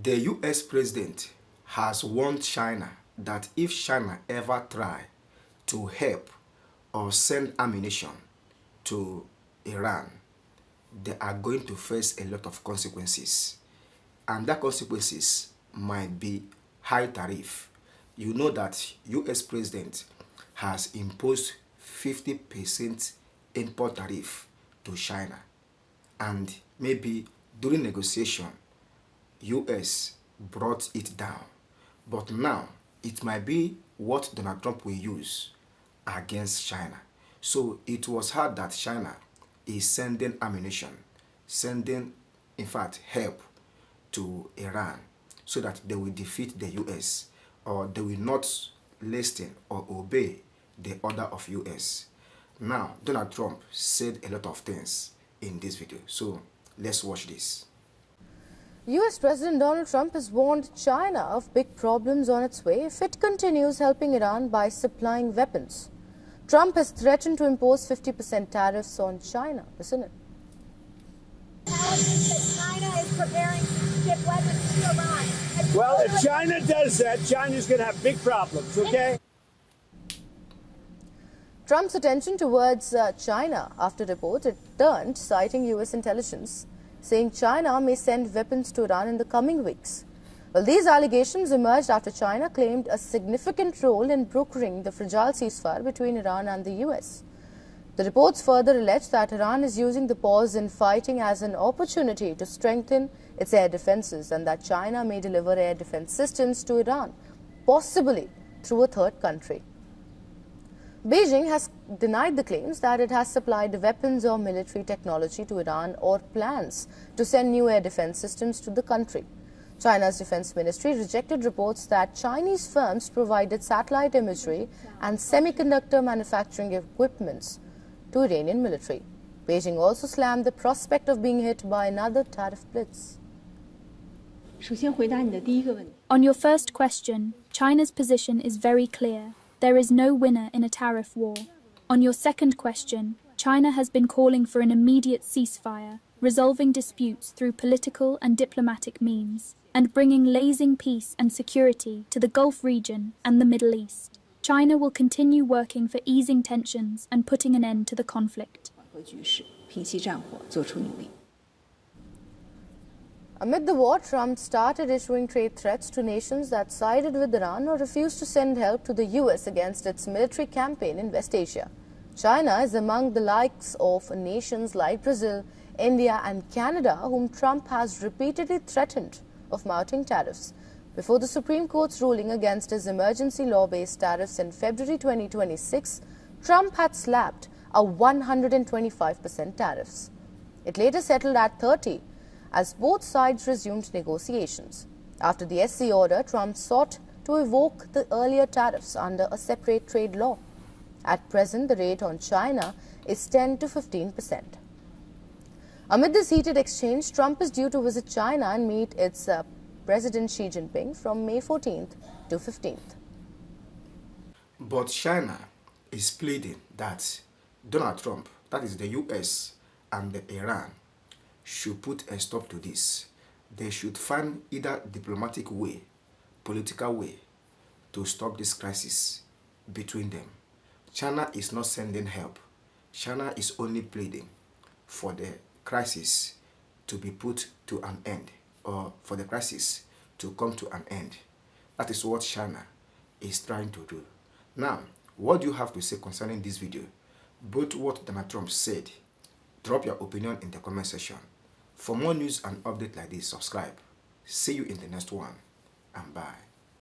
The US president has warned China that if China ever try to help or send ammunition to Iran, they are going to face a lot of consequences. And that consequences might be high tariff. You know that US president has imposed 50% import tariff to China. And maybe during negotiation, US brought it down. But now, it might be what Donald Trump will use against China. So it was heard that China is sending ammunition, sending, in fact, help to Iran so that they will defeat the US, or they will not listen or obey the order of US. Now, Donald Trump said a lot of things in this video. So let's watch this. US President Donald Trump has warned China of big problems on its way if it continues helping Iran by supplying weapons. Trump has threatened to impose 50% tariffs on China. Listen in. China is preparing to ship weapons to Iran. Well, if China does that, China's going to have big problems, okay? Trump's attention towards China after reports it turned, citing US intelligence, saying China may send weapons to Iran in the coming weeks. Well, these allegations emerged after China claimed a significant role in brokering the fragile ceasefire between Iran and the US. The reports further allege that Iran is using the pause in fighting as an opportunity to strengthen its air defenses, and that China may deliver air defense systems to Iran, possibly through a third country. Beijing has denied the claims that it has supplied weapons or military technology to Iran or plans to send new air defense systems to the country. China's defense ministry rejected reports that Chinese firms provided satellite imagery and semiconductor manufacturing equipments to Iranian military. Beijing also slammed the prospect of being hit by another tariff blitz. On your first question, China's position is very clear. There is no winner in a tariff war. On your second question, China has been calling for an immediate ceasefire, resolving disputes through political and diplomatic means, and bringing lasting peace and security to the Gulf region and the Middle East. China will continue working for easing tensions and putting an end to the conflict. Amid the war, Trump started issuing trade threats to nations that sided with Iran or refused to send help to the US against its military campaign in West Asia. China is among the likes of nations like Brazil, India and Canada, whom Trump has repeatedly threatened of mounting tariffs. Before the Supreme Court's ruling against his emergency law-based tariffs in February 2026, Trump had slapped a 125% tariffs. It later settled at 30% as both sides resumed negotiations. After the SC order, Trump sought to evoke the earlier tariffs under a separate trade law. At present, the rate on China is 10 to 15%. Amid this heated exchange, Trump is due to visit China and meet its President Xi Jinping from May 14th to 15th. But China is pleading that Donald Trump, that is the US and the Iran, should put a stop to this. They should find either diplomatic way, political way, to stop this crisis between them. China is not sending help. China is only pleading for the crisis to be put to an end, or for the crisis to come to an end. That is what China is trying to do. Now, what do you have to say concerning this video? Both what Donald Trump said. Drop your opinion in the comment section. For more news and updates like this, subscribe. See you in the next one, and bye.